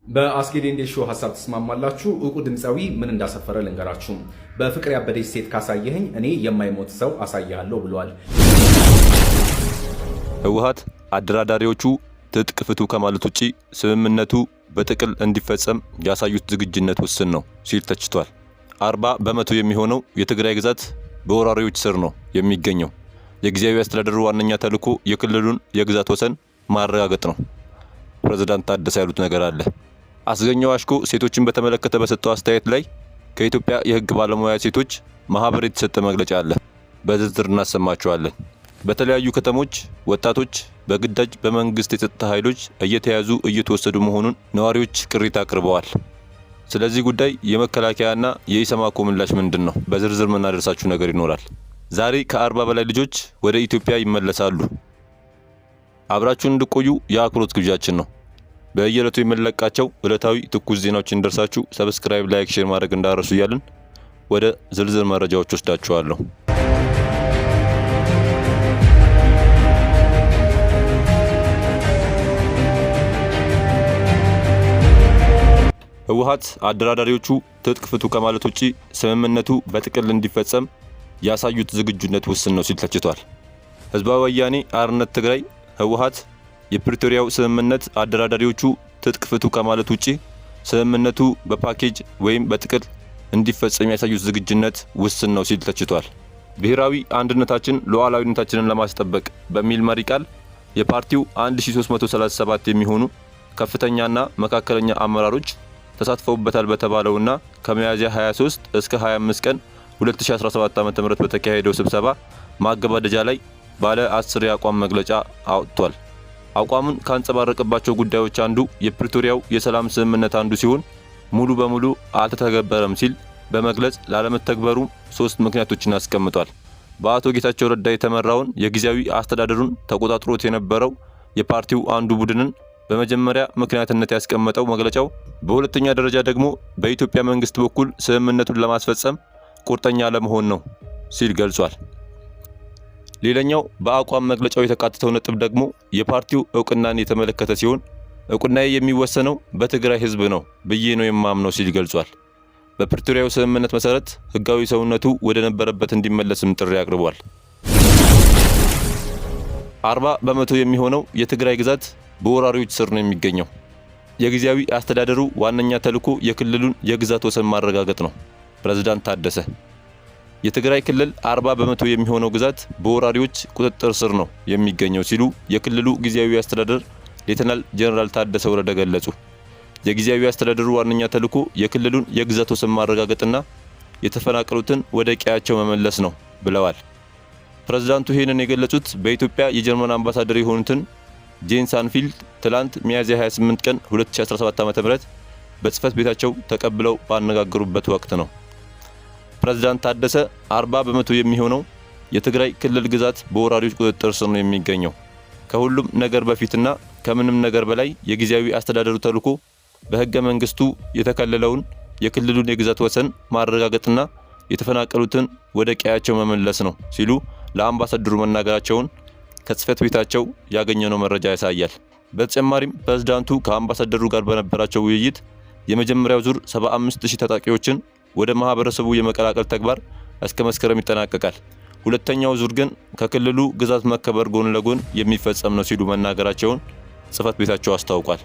በአስጌ ዴንዴሾ ሐሳብ ተስማማላችሁ? ዕውቁ ድምፃዊ ምን እንዳሰፈረ ልንገራችሁ። በፍቅር ያበደች ሴት ካሳየኸኝ እኔ የማይሞት ሰው አሳያለሁ ብሏል። ህወሓት አደራዳሪዎቹ ትጥቅ ፍቱ ከማለት ውጪ ስምምነቱ በጥቅል እንዲፈጸም ያሳዩት ዝግጁነት ውስን ነው ሲል ተችቷል። 40 በመቶ የሚሆነው የትግራይ ግዛት በወራሪዎች ስር ነው የሚገኘው። የጊዜያዊ አስተዳደሩ ዋነኛ ተልዕኮ የክልሉን የግዛት ወሰን ማረጋገጥ ነው። ፕሬዝዳንት ታደሰ ያሉት ነገር አለ። አስገኘው አሽኮ ሴቶችን በተመለከተ በሰጠው አስተያየት ላይ ከኢትዮጵያ የህግ ባለሙያ ሴቶች ማህበር የተሰጠ መግለጫ አለ። በዝርዝር እናሰማቸዋለን። በተለያዩ ከተሞች ወጣቶች በግዳጅ በመንግስት የጸጥታ ኃይሎች እየተያዙ እየተወሰዱ መሆኑን ነዋሪዎች ቅሬታ አቅርበዋል። ስለዚህ ጉዳይ የመከላከያና የኢሰማኮ ምላሽ ምንድነው? በዝርዝር የምናደርሳችሁ ነገር ይኖራል። ዛሬ ከ40 በላይ ልጆች ወደ ኢትዮጵያ ይመለሳሉ። አብራችሁን እንድቆዩ የአክብሮት ግብዣችን ነው። በየዕለቱ የምንለቃቸው ዕለታዊ ትኩስ ዜናዎች እንደርሳችሁ ሰብስክራይብ፣ ላይክ፣ ሼር ማድረግ እንዳረሱ እያልን ወደ ዝርዝር መረጃዎች ወስዳችኋለሁ። ህወሓት አደራዳሪዎቹ ትጥቅ ፍቱ ከማለት ውጪ ስምምነቱ በጥቅል እንዲፈጸም ያሳዩት ዝግጁነት ውስን ነው ሲል ተችቷል። ህዝባዊ ወያኔ ሓርነት ትግራይ ህወሓት የፕሪቶሪያው ስምምነት አደራዳሪዎቹ ትጥቅ ፍቱ ከማለት ውጪ ስምምነቱ በፓኬጅ ወይም በጥቅል እንዲፈጸም ያሳዩት ዝግጁነት ውስን ነው ሲል ተችቷል። ብሔራዊ አንድነታችን ሉዓላዊነታችንን ለማስጠበቅ በሚል መሪ ቃል የፓርቲው 1337 የሚሆኑ ከፍተኛና መካከለኛ አመራሮች ተሳትፈውበታል በተባለውና ከሚያዝያ 23 እስከ 25 ቀን 2017 ዓ.ም በተካሄደው ስብሰባ ማገባደጃ ላይ ባለ 10 የአቋም መግለጫ አውጥቷል። አቋሙን ካንጸባረቀባቸው ጉዳዮች አንዱ የፕሪቶሪያው የሰላም ስምምነት አንዱ ሲሆን ሙሉ በሙሉ አልተተገበረም ሲል በመግለጽ ላለመተግበሩ 3 ምክንያቶችን አስቀምጧል። በአቶ ጌታቸው ረዳ የተመራውን የጊዜያዊ አስተዳደሩን ተቆጣጥሮት የነበረው የፓርቲው አንዱ ቡድንን በመጀመሪያ ምክንያትነት ያስቀመጠው መግለጫው፣ በሁለተኛ ደረጃ ደግሞ በኢትዮጵያ መንግስት በኩል ስምምነቱን ለማስፈጸም ቁርጠኛ ለመሆን ነው ሲል ገልጿል። ሌላኛው በአቋም መግለጫው የተካተተው ነጥብ ደግሞ የፓርቲው ዕውቅናን የተመለከተ ሲሆን ዕውቅናዬ የሚወሰነው በትግራይ ህዝብ ነው ብዬ ነው የማምነው ሲል ገልጿል። በፕሪቶሪያው ስምምነት መሰረት ህጋዊ ሰውነቱ ወደ ነበረበት እንዲመለስም ጥሪ አቅርቧል። 40 በመቶ የሚሆነው የትግራይ ግዛት በወራሪዎች ስር ነው የሚገኘው። የጊዜያዊ አስተዳደሩ ዋነኛ ተልዕኮ የክልሉን የግዛት ወሰን ማረጋገጥ ነው። ፕሬዝዳንት ታደሰ የትግራይ ክልል 40 በመቶ የሚሆነው ግዛት በወራሪዎች ቁጥጥር ስር ነው የሚገኘው ሲሉ የክልሉ ጊዜያዊ አስተዳደር ሌተናል ጄኔራል ታደሰ ወረደ ገለጹ። የጊዜያዊ አስተዳደሩ ዋነኛ ተልዕኮ የክልሉን የግዛት ወሰን ማረጋገጥና የተፈናቀሉትን ወደ ቀያቸው መመለስ ነው ብለዋል። ፕሬዝዳንቱ ይህንን የገለጹት በኢትዮጵያ የጀርመን አምባሳደር የሆኑትን ጄን ሳንፊልድ ትላንት ሚያዝያ 28 ቀን 2017 ዓ.ም በጽህፈት ቤታቸው ተቀብለው ባነጋገሩበት ወቅት ነው። ፕሬዝዳንት ታደሰ 40 በመቶ የሚሆነው የትግራይ ክልል ግዛት በወራሪዎች ቁጥጥር ስር ነው የሚገኘው። ከሁሉም ነገር በፊትና ከምንም ነገር በላይ የጊዜያዊ አስተዳደሩ ተልዕኮ በህገ መንግስቱ የተከለለውን የክልሉን የግዛት ወሰን ማረጋገጥና የተፈናቀሉትን ወደ ቀያቸው መመለስ ነው ሲሉ ለአምባሳደሩ መናገራቸውን ከጽህፈት ቤታቸው ያገኘነው መረጃ ያሳያል። በተጨማሪም ፕሬዝዳንቱ ከአምባሳደሩ ጋር በነበራቸው ውይይት የመጀመሪያው ዙር 75000 ታጣቂዎችን ወደ ማህበረሰቡ የመቀላቀል ተግባር እስከ መስከረም ይጠናቀቃል። ሁለተኛው ዙር ግን ከክልሉ ግዛት መከበር ጎን ለጎን የሚፈጸም ነው ሲሉ መናገራቸውን ጽህፈት ቤታቸው አስታውቋል።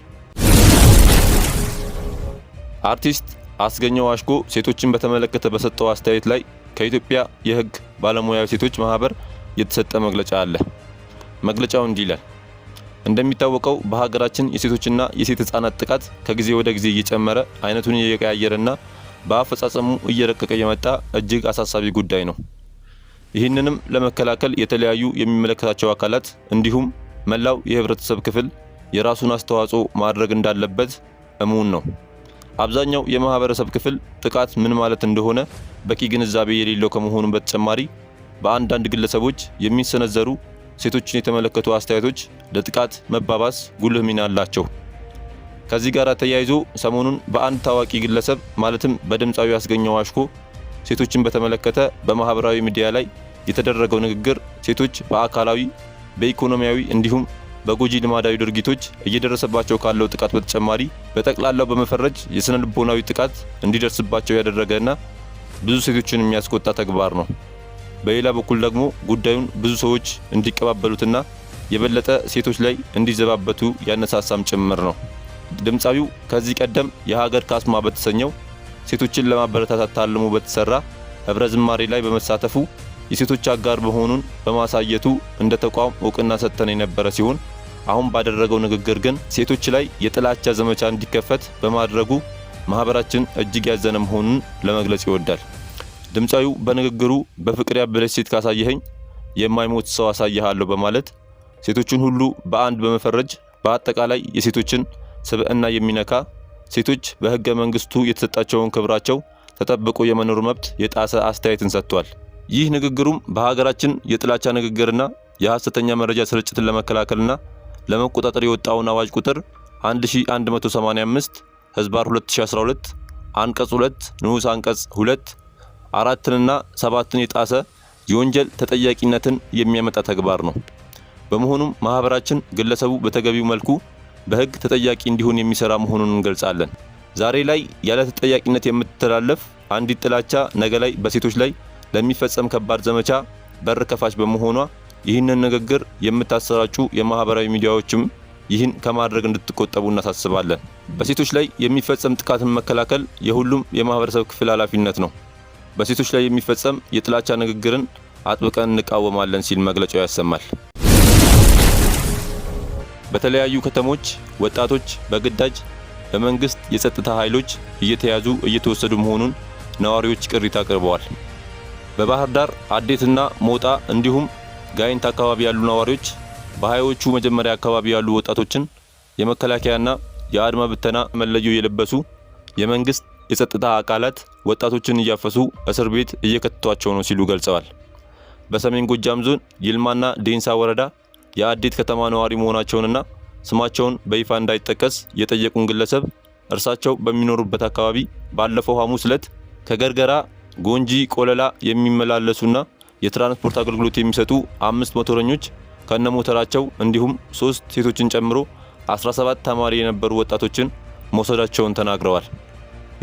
አርቲስት አስገኘው አሽኮ ሴቶችን በተመለከተ በሰጠው አስተያየት ላይ ከኢትዮጵያ የህግ ባለሙያ ሴቶች ማህበር የተሰጠ መግለጫ አለ። መግለጫው እንዲህ ይላል። እንደሚታወቀው በሀገራችን የሴቶችና የሴት ህፃናት ጥቃት ከጊዜ ወደ ጊዜ እየጨመረ አይነቱን እየቀያየረና በአፈጻጸሙ እየረቀቀ የመጣ እጅግ አሳሳቢ ጉዳይ ነው። ይህንንም ለመከላከል የተለያዩ የሚመለከታቸው አካላት እንዲሁም መላው የህብረተሰብ ክፍል የራሱን አስተዋጽኦ ማድረግ እንዳለበት እሙን ነው። አብዛኛው የማህበረሰብ ክፍል ጥቃት ምን ማለት እንደሆነ በቂ ግንዛቤ የሌለው ከመሆኑ በተጨማሪ በአንዳንድ ግለሰቦች የሚሰነዘሩ ሴቶችን የተመለከቱ አስተያየቶች ለጥቃት መባባስ ጉልህ ሚና አላቸው። ከዚህ ጋር ተያይዞ ሰሞኑን በአንድ ታዋቂ ግለሰብ ማለትም በድምፃዊ አስገኘው አሽኮ ሴቶችን በተመለከተ በማህበራዊ ሚዲያ ላይ የተደረገው ንግግር ሴቶች በአካላዊ፣ በኢኮኖሚያዊ እንዲሁም በጎጂ ልማዳዊ ድርጊቶች እየደረሰባቸው ካለው ጥቃት በተጨማሪ በጠቅላላው በመፈረጅ የስነ ልቦናዊ ጥቃት እንዲደርስባቸው ያደረገና ብዙ ሴቶችን የሚያስቆጣ ተግባር ነው። በሌላ በኩል ደግሞ ጉዳዩን ብዙ ሰዎች እንዲቀባበሉትና የበለጠ ሴቶች ላይ እንዲዘባበቱ ያነሳሳም ጭምር ነው። ድምፃዊው ከዚህ ቀደም የሀገር ካስማ በተሰኘው ሴቶችን ለማበረታታት ታልሞ በተሰራ ህብረ ዝማሬ ላይ በመሳተፉ የሴቶች አጋር መሆኑን በማሳየቱ እንደ ተቋም እውቅና ሰጥተን የነበረ ሲሆን አሁን ባደረገው ንግግር ግን ሴቶች ላይ የጥላቻ ዘመቻ እንዲከፈት በማድረጉ ማህበራችን እጅግ ያዘነ መሆኑን ለመግለጽ ይወዳል። ድምፃዊው በንግግሩ በፍቅር ያበደች ሴት ካሳየኸኝ የማይሞት ሰው አሳይሃለሁ በማለት ሴቶችን ሁሉ በአንድ በመፈረጅ በአጠቃላይ የሴቶችን ስብዕና የሚነካ ሴቶች በህገ መንግስቱ የተሰጣቸውን ክብራቸው ተጠብቆ የመኖር መብት የጣሰ አስተያየትን ሰጥቷል። ይህ ንግግሩም በሀገራችን የጥላቻ ንግግርና የሐሰተኛ መረጃ ስርጭትን ለመከላከልና ለመቆጣጠር የወጣውን አዋጅ ቁጥር 1185 ህዝባር 2012 አንቀጽ 2 ንዑስ አንቀጽ 2 4ና 7ን የጣሰ የወንጀል ተጠያቂነትን የሚያመጣ ተግባር ነው። በመሆኑም ማህበራችን ግለሰቡ በተገቢው መልኩ በህግ ተጠያቂ እንዲሆን የሚሰራ መሆኑን እንገልጻለን። ዛሬ ላይ ያለ ተጠያቂነት የምትተላለፍ አንዲት ጥላቻ ነገ ላይ በሴቶች ላይ ለሚፈጸም ከባድ ዘመቻ በር ከፋች በመሆኗ ይህንን ንግግር የምታሰራጩ የማህበራዊ ሚዲያዎችም ይህን ከማድረግ እንድትቆጠቡ እናሳስባለን። በሴቶች ላይ የሚፈጸም ጥቃትን መከላከል የሁሉም የማህበረሰብ ክፍል ኃላፊነት ነው። በሴቶች ላይ የሚፈጸም የጥላቻ ንግግርን አጥብቀን እንቃወማለን ሲል መግለጫው ያሰማል። በተለያዩ ከተሞች ወጣቶች በግዳጅ በመንግስት የጸጥታ ኃይሎች እየተያዙ እየተወሰዱ መሆኑን ነዋሪዎች ቅሬታ አቅርበዋል። በባህር ዳር አዴትና ሞጣ እንዲሁም ጋይንት አካባቢ ያሉ ነዋሪዎች በሃዮቹ መጀመሪያ አካባቢ ያሉ ወጣቶችን የመከላከያና የአድማ ብተና መለዮ የለበሱ የመንግስት የጸጥታ አካላት ወጣቶችን እያፈሱ እስር ቤት እየከተቷቸው ነው ሲሉ ገልጸዋል። በሰሜን ጎጃም ዞን ይልማና ዴንሳ ወረዳ የአዴት ከተማ ነዋሪ መሆናቸውንና ስማቸውን በይፋ እንዳይጠቀስ የጠየቁን ግለሰብ እርሳቸው በሚኖሩበት አካባቢ ባለፈው ሐሙስ ዕለት ከገርገራ ጎንጂ ቆለላ የሚመላለሱና የትራንስፖርት አገልግሎት የሚሰጡ 5 ሞተረኞች ከነሞተራቸው እንዲሁም 3 ሴቶችን ጨምሮ 17 ተማሪ የነበሩ ወጣቶችን መውሰዳቸውን ተናግረዋል።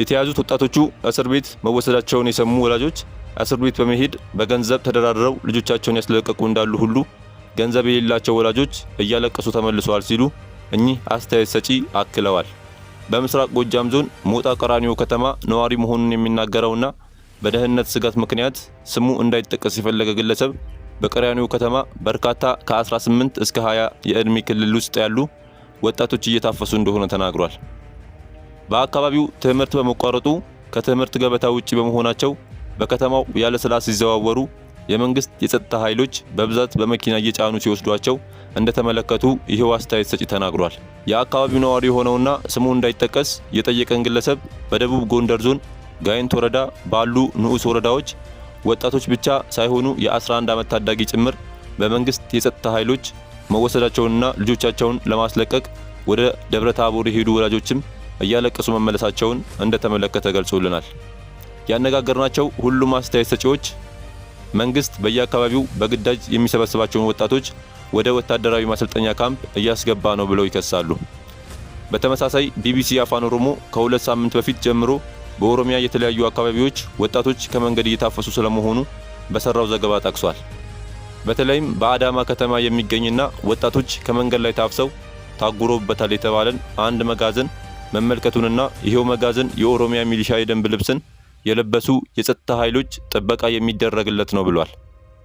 የተያዙት ወጣቶቹ እስር ቤት መወሰዳቸውን የሰሙ ወላጆች እስር ቤት በመሄድ በገንዘብ ተደራድረው ልጆቻቸውን ያስለቀቁ እንዳሉ ሁሉ ገንዘብ የሌላቸው ወላጆች እያለቀሱ ተመልሰዋል ሲሉ እኚህ አስተያየት ሰጪ አክለዋል። በምስራቅ ጎጃም ዞን ሞጣ ቀራኒዮ ከተማ ነዋሪ መሆኑን የሚናገረውና በደህንነት ስጋት ምክንያት ስሙ እንዳይጠቀስ የፈለገ ግለሰብ በቀራኒዮ ከተማ በርካታ ከ18 እስከ 20 የዕድሜ ክልል ውስጥ ያሉ ወጣቶች እየታፈሱ እንደሆነ ተናግሯል። በአካባቢው ትምህርት በመቋረጡ ከትምህርት ገበታ ውጪ በመሆናቸው በከተማው ያለ ስራ ሲዘዋወሩ የመንግስት የጸጥታ ኃይሎች በብዛት በመኪና እየጫኑ ሲወስዷቸው እንደተመለከቱ ይሄው አስተያየት ሰጪ ተናግሯል። የአካባቢው ነዋሪ የሆነውና ስሙ እንዳይጠቀስ የጠየቀን ግለሰብ በደቡብ ጎንደር ዞን ጋይንት ወረዳ ባሉ ንዑስ ወረዳዎች ወጣቶች ብቻ ሳይሆኑ የ11 ዓመት ታዳጊ ጭምር በመንግስት የጸጥታ ኃይሎች መወሰዳቸውንና ልጆቻቸውን ለማስለቀቅ ወደ ደብረ ታቦር የሄዱ ወላጆችም እያለቀሱ መመለሳቸውን እንደተመለከተ ገልጾልናል። ያነጋገርናቸው ሁሉም አስተያየት ሰጪዎች መንግስት በየአካባቢው በግዳጅ የሚሰበስባቸውን ወጣቶች ወደ ወታደራዊ ማሰልጠኛ ካምፕ እያስገባ ነው ብለው ይከሳሉ። በተመሳሳይ ቢቢሲ አፋን ኦሮሞ ከ2 ሳምንት በፊት ጀምሮ በኦሮሚያ የተለያዩ አካባቢዎች ወጣቶች ከመንገድ እየታፈሱ ስለመሆኑ በሰራው ዘገባ ጠቅሷል። በተለይም በአዳማ ከተማ የሚገኝና ወጣቶች ከመንገድ ላይ ታፍሰው ታጉሮበታል የተባለን አንድ መጋዘን መመልከቱንና ይሄው መጋዘን የኦሮሚያ ሚሊሻ የደንብ ልብስን የለበሱ የጸጥታ ኃይሎች ጥበቃ የሚደረግለት ነው ብሏል።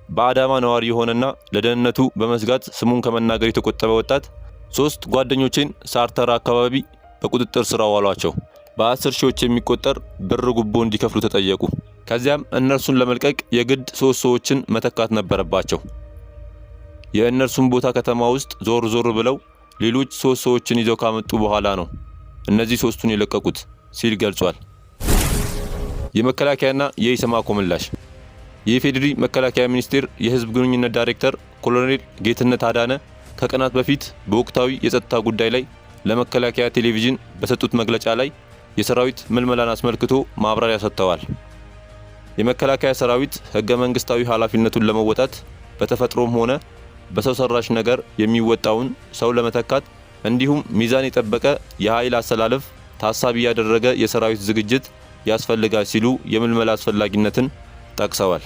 በአዳማ ነዋሪ የሆነና ለደህንነቱ በመስጋት ስሙን ከመናገር የተቆጠበ ወጣት 3 ጓደኞቼን ሳርተራ አካባቢ በቁጥጥር ስር አዋሏቸው። በ10 ሺዎች የሚቆጠር ብር ጉቦ እንዲከፍሉ ተጠየቁ። ከዚያም እነርሱን ለመልቀቅ የግድ 3 ሰዎችን መተካት ነበረባቸው። የእነርሱን ቦታ ከተማ ውስጥ ዞር ዞር ብለው ሌሎች 3 ሰዎችን ይዘው ካመጡ በኋላ ነው እነዚህ 3ቱን የለቀቁት ሲል ገልጿል። የመከላከያና የኢሰማኮ ምላሽ። የኢፌዴሪ መከላከያ ሚኒስቴር የህዝብ ግንኙነት ዳይሬክተር ኮሎኔል ጌትነት አዳነ ከቀናት በፊት በወቅታዊ የጸጥታ ጉዳይ ላይ ለመከላከያ ቴሌቪዥን በሰጡት መግለጫ ላይ የሰራዊት ምልመላን አስመልክቶ ማብራሪያ ሰጥተዋል። የመከላከያ ሰራዊት ህገ መንግስታዊ ኃላፊነቱን ለመወጣት በተፈጥሮም ሆነ በሰው ሰራሽ ነገር የሚወጣውን ሰው ለመተካት እንዲሁም ሚዛን የጠበቀ የኃይል አሰላለፍ ታሳቢ ያደረገ የሰራዊት ዝግጅት ያስፈልጋል ሲሉ የምልመላ አስፈላጊነትን ጠቅሰዋል።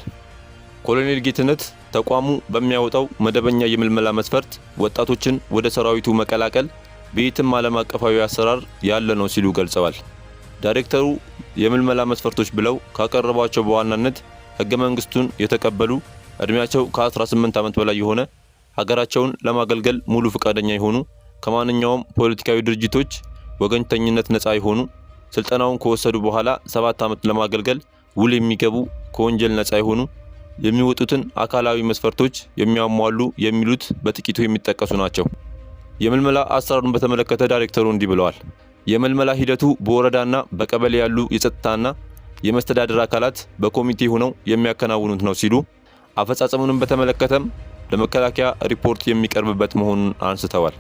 ኮሎኔል ጌትነት ተቋሙ በሚያወጣው መደበኛ የምልመላ መስፈርት ወጣቶችን ወደ ሰራዊቱ መቀላቀል በየትም ዓለም አቀፋዊ አሰራር ያለ ነው ሲሉ ገልጸዋል። ዳይሬክተሩ የምልመላ መስፈርቶች ብለው ካቀረቧቸው በዋናነት ሕገ መንግስቱን የተቀበሉ እድሜያቸው ከ18 ዓመት በላይ የሆነ ሀገራቸውን ለማገልገል ሙሉ ፈቃደኛ የሆኑ ከማንኛውም ፖለቲካዊ ድርጅቶች ወገንተኝነት ነፃ የሆኑ ስልጠናውን ከወሰዱ በኋላ 7 ዓመት ለማገልገል ውል የሚገቡ ከወንጀል ነፃ የሆኑ የሚወጡትን አካላዊ መስፈርቶች የሚያሟሉ የሚሉት በጥቂቱ የሚጠቀሱ ናቸው። የምልመላ አሰራሩን በተመለከተ ዳይሬክተሩ እንዲህ ብለዋል። የምልመላ ሂደቱ በወረዳና በቀበሌ ያሉ የጸጥታና የመስተዳደር አካላት በኮሚቴ ሆነው የሚያከናውኑት ነው ሲሉ አፈጻጸሙንም በተመለከተም ለመከላከያ ሪፖርት የሚቀርብበት መሆኑን አንስተዋል።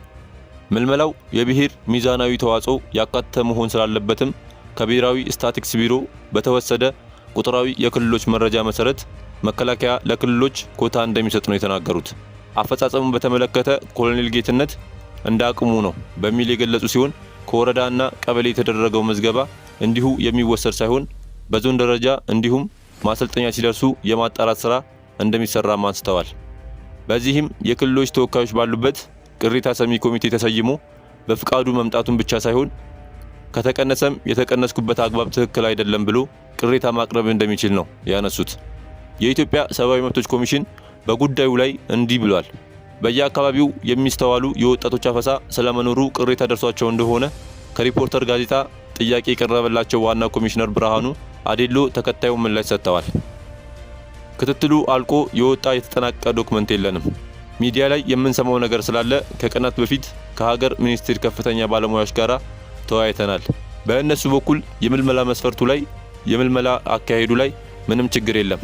ምልመላው የብሔር ሚዛናዊ ተዋጽኦ ያካተተ መሆን ስላለበትም ከብሔራዊ ስታቲስቲክስ ቢሮ በተወሰደ ቁጥራዊ የክልሎች መረጃ መሰረት መከላከያ ለክልሎች ኮታ እንደሚሰጥ ነው የተናገሩት። አፈጻጸሙን በተመለከተ ኮሎኔል ጌትነት እንደ አቅሙ ነው በሚል የገለጹ ሲሆን ከወረዳና ቀበሌ የተደረገው ምዝገባ እንዲሁ የሚወሰድ ሳይሆን በዞን ደረጃ እንዲሁም ማሰልጠኛ ሲደርሱ የማጣራት ስራ እንደሚሰራም አንስተዋል። በዚህም የክልሎች ተወካዮች ባሉበት ቅሬታ ሰሚ ኮሚቴ ተሰይሞ በፍቃዱ መምጣቱን ብቻ ሳይሆን ከተቀነሰም የተቀነስኩበት አግባብ ትክክል አይደለም ብሎ ቅሬታ ማቅረብ እንደሚችል ነው ያነሱት። የኢትዮጵያ ሰብአዊ መብቶች ኮሚሽን በጉዳዩ ላይ እንዲህ ብሏል። በየአካባቢው የሚስተዋሉ የወጣቶች አፈሳ ስለመኖሩ ቅሬታ ደርሷቸው እንደሆነ ከሪፖርተር ጋዜጣ ጥያቄ የቀረበላቸው ዋና ኮሚሽነር ብርሃኑ አዴሎ ተከታዩን ምላሽ ሰጥተዋል። ክትትሉ አልቆ የወጣ የተጠናቀቀ ዶክመንት የለንም። ሚዲያ ላይ የምንሰማው ነገር ስላለ ከቀናት በፊት ከሀገር ሚኒስቴር ከፍተኛ ባለሙያዎች ጋር ተወያይተናል። በእነሱ በኩል የምልመላ መስፈርቱ ላይ የምልመላ አካሄዱ ላይ ምንም ችግር የለም።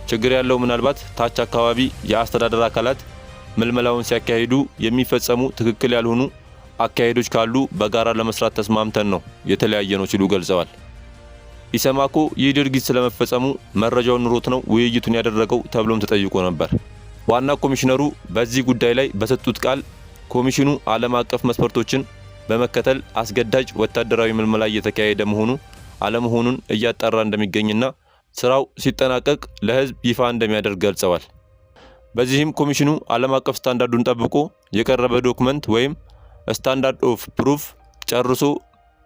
ችግር ያለው ምናልባት ታች አካባቢ የአስተዳደር አካላት ምልመላውን ሲያካሂዱ የሚፈጸሙ ትክክል ያልሆኑ አካሄዶች ካሉ በጋራ ለመስራት ተስማምተን ነው የተለያየ ነው ሲሉ ገልጸዋል። ኢሰማኮ ይህ ድርጊት ስለመፈጸሙ መረጃው ኑሮት ነው ውይይቱን ያደረገው ተብሎም ተጠይቆ ነበር። ዋና ኮሚሽነሩ በዚህ ጉዳይ ላይ በሰጡት ቃል ኮሚሽኑ ዓለም አቀፍ መስፈርቶችን በመከተል አስገዳጅ ወታደራዊ ምልመላ እየተካሄደ አለመሆኑን እያጣራ እንደሚገኝና ስራው ሲጠናቀቅ ለህዝብ ይፋ እንደሚያደርግ ገልጸዋል። በዚህም ኮሚሽኑ ዓለም አቀፍ ስታንዳርዱን ጠብቆ የቀረበ ዶክመንት ወይም ስታንዳርድ ኦፍ ፕሩፍ ጨርሶ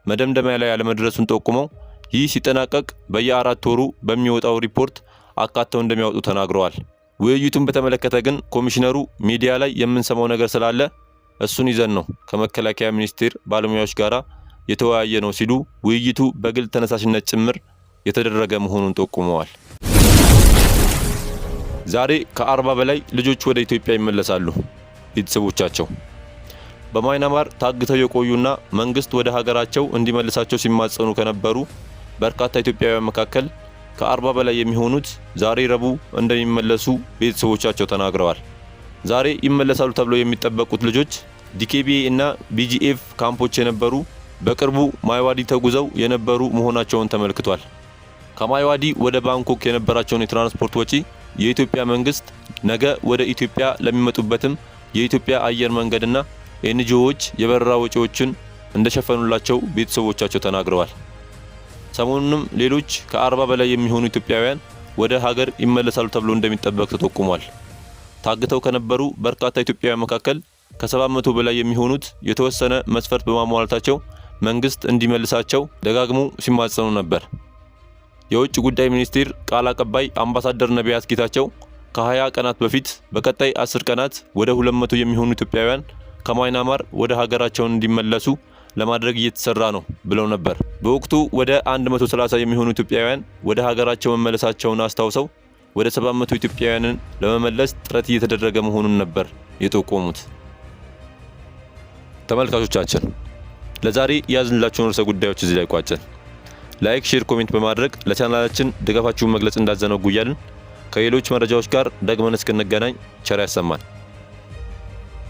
መደምደሚያ ላይ ያለመድረሱን ጠቁመው ይህ ሲጠናቀቅ በየ4 ወሩ በሚወጣው ሪፖርት አካተው እንደሚያወጡ ተናግረዋል። ውይይቱን በተመለከተ ግን ኮሚሽነሩ ሚዲያ ላይ የምንሰማው ነገር ስላለ እሱን ይዘን ነው ከመከላከያ ሚኒስቴር ባለሙያዎች ጋር የተወያየ ነው ሲሉ ውይይቱ በግል ተነሳሽነት ጭምር የተደረገ መሆኑን ጠቁመዋል። ዛሬ ከ40 በላይ ልጆች ወደ ኢትዮጵያ ይመለሳሉ። ቤተሰቦቻቸው በማይናማር ታግተው የቆዩና መንግስት ወደ ሀገራቸው እንዲመልሳቸው ሲማጸኑ ከነበሩ በርካታ ኢትዮጵያውያን መካከል ከ40 በላይ የሚሆኑት ዛሬ ረቡዕ እንደሚመለሱ ቤተሰቦቻቸው ተናግረዋል። ዛሬ ይመለሳሉ ተብለው የሚጠበቁት ልጆች ዲኬቢኤ እና ቢጂኤፍ ካምፖች የነበሩ በቅርቡ ማይዋዲ ተጉዘው የነበሩ መሆናቸውን ተመልክቷል። ከማይዋዲ ወደ ባንኮክ የነበራቸውን የትራንስፖርት ወጪ የኢትዮጵያ መንግስት ነገ ወደ ኢትዮጵያ ለሚመጡበትም የኢትዮጵያ አየር መንገድና ኤንጂኦዎች የበረራ ወጪዎችን እንደሸፈኑላቸው ቤተሰቦቻቸው ተናግረዋል። ሰሞኑንም ሌሎች ከ40 በላይ የሚሆኑ ኢትዮጵያውያን ወደ ሀገር ይመለሳሉ ተብሎ እንደሚጠበቅ ተጠቁሟል። ታግተው ከነበሩ በርካታ ኢትዮጵያውያን መካከል ከ700 በላይ የሚሆኑት የተወሰነ መስፈርት በማሟላታቸው መንግስት እንዲመልሳቸው ደጋግሞ ሲማጸኑ ነበር። የውጭ ጉዳይ ሚኒስቴር ቃል አቀባይ አምባሳደር ነቢያት ጌታቸው ከ20 ቀናት በፊት በቀጣይ 10 ቀናት ወደ 200 የሚሆኑ ኢትዮጵያውያን ከማይናማር ወደ ሀገራቸው እንዲመለሱ ለማድረግ እየተሰራ ነው ብለው ነበር። በወቅቱ ወደ 130 የሚሆኑ ኢትዮጵያውያን ወደ ሀገራቸው መመለሳቸውን አስታውሰው ወደ 700 ኢትዮጵያውያንን ለመመለስ ጥረት እየተደረገ መሆኑን ነበር የጠቆሙት። ተመልካቾቻችን ለዛሬ ያዝንላችሁን ርዕሰ ጉዳዮች እዚህ ላይ ቋጨን። ላይክ፣ ሼር፣ ኮሜንት በማድረግ ለቻናላችን ድጋፋችሁን መግለጽ እንዳዘነጉ እያልን ከሌሎች መረጃዎች ጋር ደግመን እስክንገናኝ ቸር ያሰማን።